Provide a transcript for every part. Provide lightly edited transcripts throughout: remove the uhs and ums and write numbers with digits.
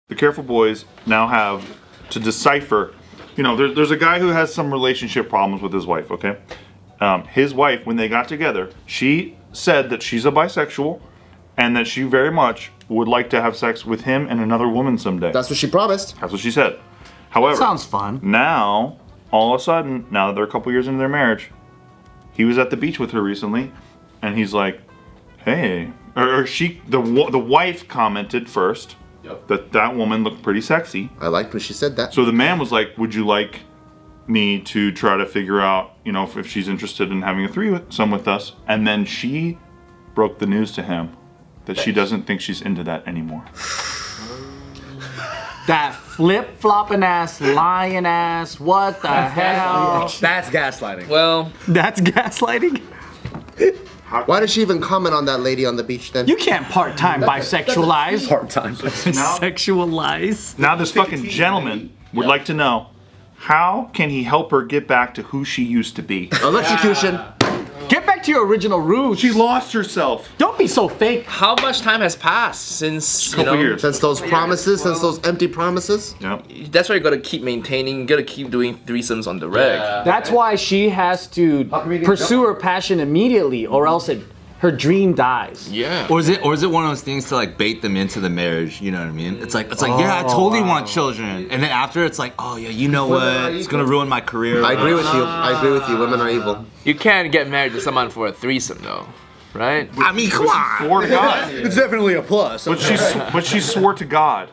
The Careful Boys now have to decipher. You know, there's a guy who has some relationship problems with his wife, okay? His wife, when they got together, she said that she's a bisexual and that she very much would like to have sex with him and another woman someday. That's what she promised. That's what she said. However, sounds fun. Now, all of a sudden, now that they're a couple years into their marriage, he was at the beach with her recently, and he's like, hey, the wife commented first that woman looked pretty sexy. I liked when she said that. So the man was like, would you like me to try to figure out, you know, if she's interested in having a threesome with us? And then she broke the news to him that she doesn't think she's into that anymore. That flip-flopping ass, lying ass, what the hell? That's gaslighting. Well, That's gaslighting? Why did she even comment on that lady on the beach then? You can't part-time bisexualize. Part-time. Sexualize. Now this fucking gentleman would like to know, how can he help her get back to who she used to be? Electrocution. Get back to your original roots. She lost herself. Don't be so fake. how much time has passed since, Couple years. Since those promises, since those empty promises. Yep. That's why you gotta keep maintaining, you gotta keep doing threesomes on the reg. That's why she has to pursue her passion immediately, or else her dream dies. Yeah. Or is it one of those things to like bait them into the marriage? You know what I mean? It's like yeah, I totally want children, and then after it's like, oh yeah, you know what? It's gonna ruin my career. I agree with you. I agree with you. Women are evil. You can't get married to someone for a threesome though, right? I mean, come on. Swore to God. It's definitely a plus. But she swore to God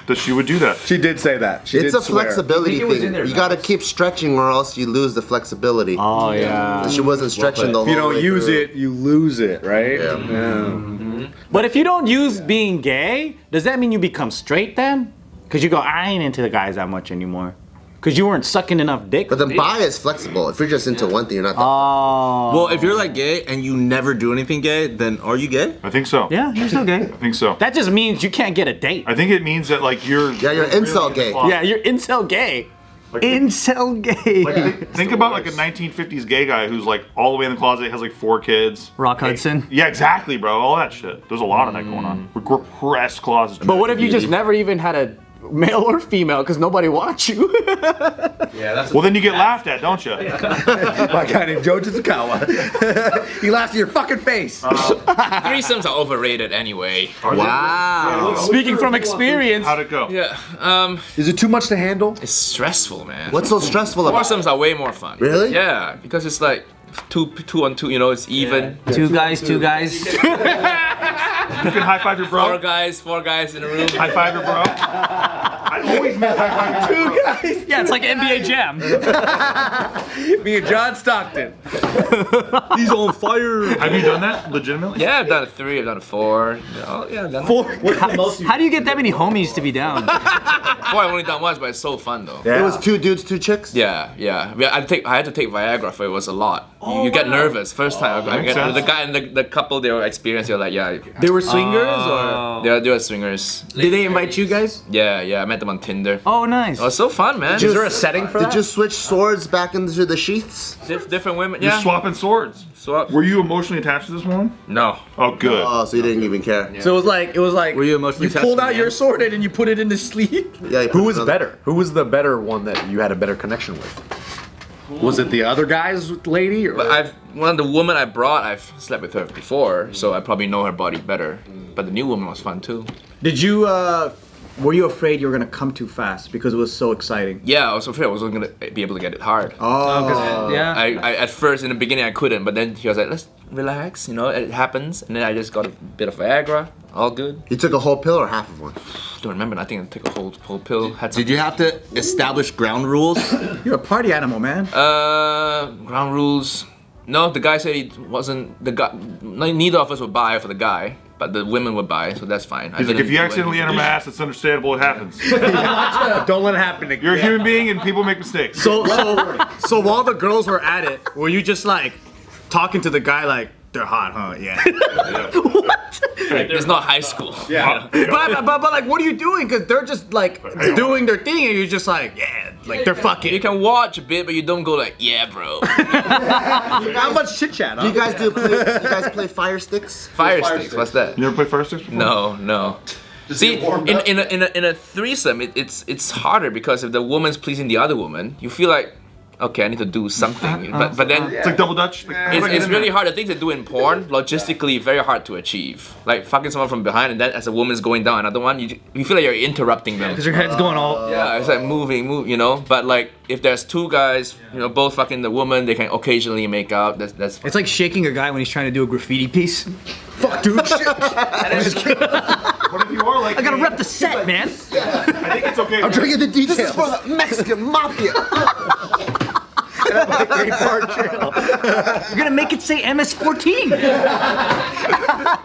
that she would do that. She did say that. She It's did a swear. flexibility thing. You gotta keep stretching or else you lose the flexibility. Oh yeah. She wasn't stretching the whole If you don't way use through. it, you lose it, right? Yeah. But if you don't use being gay, does that mean you become straight then? Because you go, I ain't into the guys that much anymore. Because you weren't sucking enough dick. But then bi is flexible. If you're just into one thing, you're not. Oh. Well, if you're like gay and you never do anything gay, then are you gay? I think so. Yeah, you're still gay. I think so. That just means you can't get a date. I think it means that like you're you're incel gay. Yeah, you're incel gay. Like, Incel gay. think about like a 1950s gay guy who's like all the way in the closet, has like 4 kids. Rock Hudson. Yeah, exactly, bro. All that shit. There's a lot of that going on. Repressed closet. But what if you just never even had a male or female because nobody wants you? Well, then you get laughed at, don't you? My guy named Joe Jitsukawa. He laughs in your fucking face. Threesomes are overrated anyway. Wow. Speaking from experience. How'd it go? Yeah. Is it too much to handle? It's stressful, man. What's so stressful about it? Foursomes are way more fun. Really? Yeah, because it's like two on two. You know, it's even. Two guys. You can high five your bro. Four guys in a room. High five your bro. I always miss high five your bro. guys. Yeah, it's like NBA Jam. Me and John Stockton. He's on fire. Have you done that legitimately? Yeah, I've done a 3, I've done a 4. Oh, yeah, I've done 4. How do you get that many homies to be down? 4. I've only done once, but it's so fun though. It was 2 dudes, 2 chicks. Yeah. I had to take Viagra for it was a lot. You get nervous first time. I makes get, sense. the guy and the couple they were experienced. They're like, yeah, They were swingers or? they were swingers. Did they invite you guys? Yeah. I met them on Tinder. Oh, nice. It was so fun, man. Is there a setting for Did that? you switch swords back into the sheaths? Different women. You're Yeah. swapping swords. Swap. Were you emotionally attached to this woman? No. Oh, good. Oh, so you didn't even care. So it was like Were you emotionally attached pulled to out the your man? sword and you put it in the sleeve. Yeah. you Who put was another- better? Who was the better one that you had a better connection with? Was it the other guy's lady? Or? But one of the women I brought, I've slept with her before, so I probably know her body better. But the new woman was fun too. Did you were you afraid you were gonna come too fast because it was so exciting? Yeah, I was afraid I wasn't gonna be able to get it hard. Oh, yeah. I at first in the beginning I couldn't, but then he was like, let's relax, you know, it happens. And then I just got a bit of Viagra, all good. You took a whole pill or half of one? Don't remember, I think I took a whole pill. Did you have to establish ground rules? You're a party animal, man. Ground rules. No, the guy said he wasn't, neither of us would buy for the guy, but the women would buy, so that's fine. He's like, if you accidentally enter my ass, it's understandable. It happens. Don't let it happen again. You're a human being and people make mistakes. So while the girls were at it, were you just like talking to the guy like, they're hot, huh? Yeah. What? It's not high school. Yeah. But like, what are you doing? Because they're just like doing their thing, and you're just like, yeah, like they're fucking. You can watch a bit, but you don't go like, yeah, bro. How much chit chat? Do you guys play fire sticks? Fire sticks, what's that? You never played Fire Sticks before? No. See, in a threesome, it's harder because if the woman's pleasing the other woman, you feel like, okay, I need to do something. But then It's like double dutch. it's really hard. The things they do in porn, logistically, very hard to achieve. Like fucking someone from behind, and then as a woman's going down another one, you feel like you're interrupting them. Because your head's going all. Yeah, it's like move, you know. But like if there's two guys, you know, both fucking the woman, they can occasionally make out. That's It's like shaking a guy when he's trying to do a graffiti piece. Fuck, dude. Shit. What if you are like? I gotta rep the set, man. I think it's okay. I'm trying to get the details. This is for the Mexican mafia. You're gonna make it say MS-14.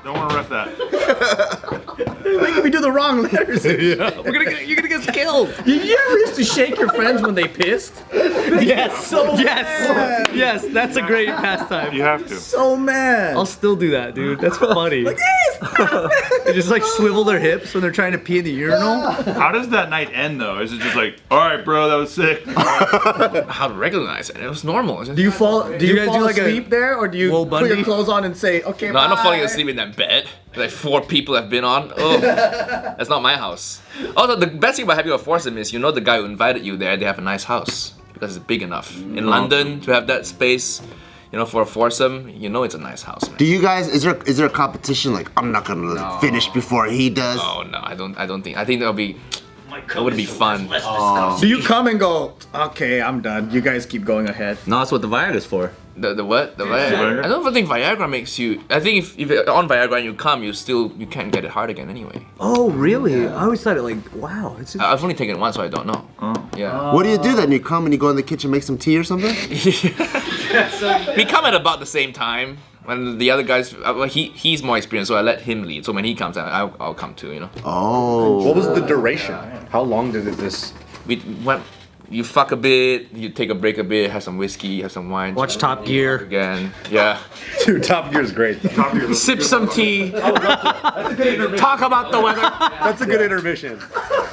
Don't want to rep that. Making me do the wrong letters. Yeah. You're gonna get killed. You ever used to shake your friends when they pissed? Yes. Yes. That's a great pastime. You have to. So mad. I'll still do that, dude. That's funny. Like, yes. They just like swivel their hips when they're trying to pee in the urinal. How does that night end though? Is it just like, all right, bro, that was sick? how to recognize it. It was normal. Do you fall? Do you guys fall asleep there, or do you Lil put Bundy? your clothes on and say, "Okay"? No, I'm not bye? falling asleep in that bed. Like 4 people have been on. Oh, that's not my house. Although the best thing about having a foursome is you know the guy who invited you there, they have a nice house because it's big enough. In London to have that space, you know, for a foursome, you know it's a nice house, man. Do you guys? Is there a competition? Like I'm not gonna finish before he does. Oh no, I don't think. I think that'll be. It would be fun. Do you come and go? Okay, I'm done. You guys keep going ahead. No, that's what the Viagra's for. The what? The Viagra? I don't think Viagra makes you. I think if you're on Viagra and you come, you can't get it hard again anyway. Oh, really? I always thought it like, wow. It's I've only taken it once, so I don't know. Yeah. What do you do then? You come and you go in the kitchen, make some tea or something? We come at about the same time. When the other guys, well, he's more experienced, so I let him lead. So when he comes, I'll come too, you know. Oh. What was the duration? How long did this? You fuck a bit, you take a break a bit, have some whiskey, have some wine. Watch Top Gear. Again, yeah. Dude, Top Gear is great. Sip some tea. Talk about the weather. That's a good intermission.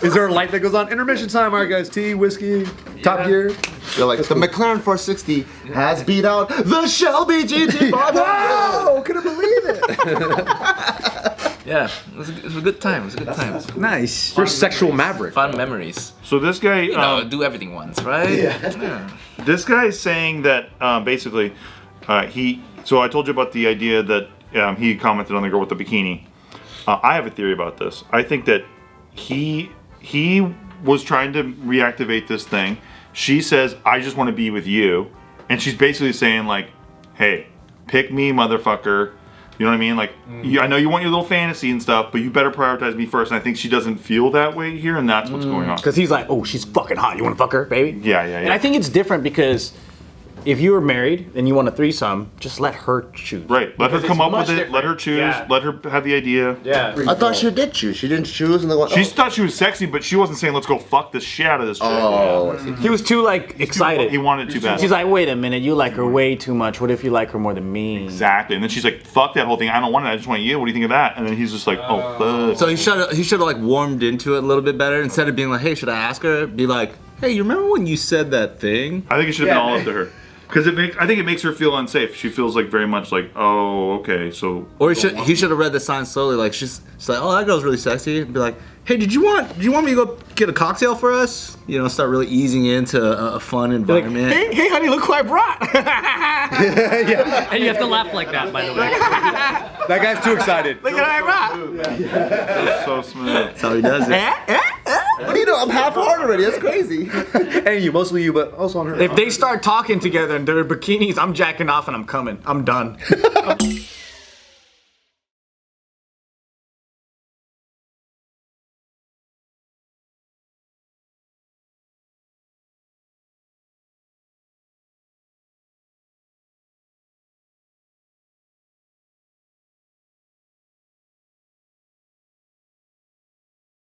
Is there a light that goes on? Intermission time, all right, guys. Tea, whiskey, Top Gear. You're like the McLaren 460 has beat out the Shelby GT500. Wow! Couldn't believe it. Yeah, it was a good time. It was a good time. Nice. First sexual maverick. Fun memories. So this guy, You know, do everything once, right? Yeah. this guy is saying that basically, So I told you about the idea that he commented on the girl with the bikini. I have a theory about this. I think that he was trying to reactivate this thing. She says, "I just want to be with you," and she's basically saying like, "Hey, pick me, motherfucker." You know what I mean? Like, I know you want your little fantasy and stuff, but you better prioritize me first. And I think she doesn't feel that way here, and that's what's going on. Because he's like, oh, she's fucking hot. You want to fuck her, baby? Yeah. And I think it's different because if you were married and you want a threesome, just let her choose. Right. Let her Because come it's up with much it. different. Let her choose. Yeah. Let her have the idea. Yeah. I thought she did choose. She didn't choose, and they went. She thought she was sexy, but she wasn't saying, let's go fuck the shit out of this chick. Oh. He was too like excited. He wanted it too bad. She's like, wait a minute, you like her way too much. What if you like her more than me? Exactly. And then she's like, fuck that whole thing. I don't want it. I just want you. What do you think of that? And then he's just like, oh, fuck. So he should have like warmed into it a little bit better instead of being like, hey, should I ask her? Be like, hey, you remember when you said that thing? I think it should have been all up to her. Because I think it makes her feel unsafe. She feels like very much like, oh, okay, so. Or he should have read the sign slowly. Like she's like, oh, that girl's really sexy. And be like, hey, do you want me to go get a cocktail for us? You know, start really easing into a fun environment. Hey, honey, look who I brought. And you have to laugh like that, by the way. That guy's too excited. Look at who I brought. That's so smooth. That's how he does it. What do you know? I'm half hard already. That's crazy. And you, mostly you, but also on her. If they start talking together in their bikinis, I'm jacking off and I'm coming. I'm done.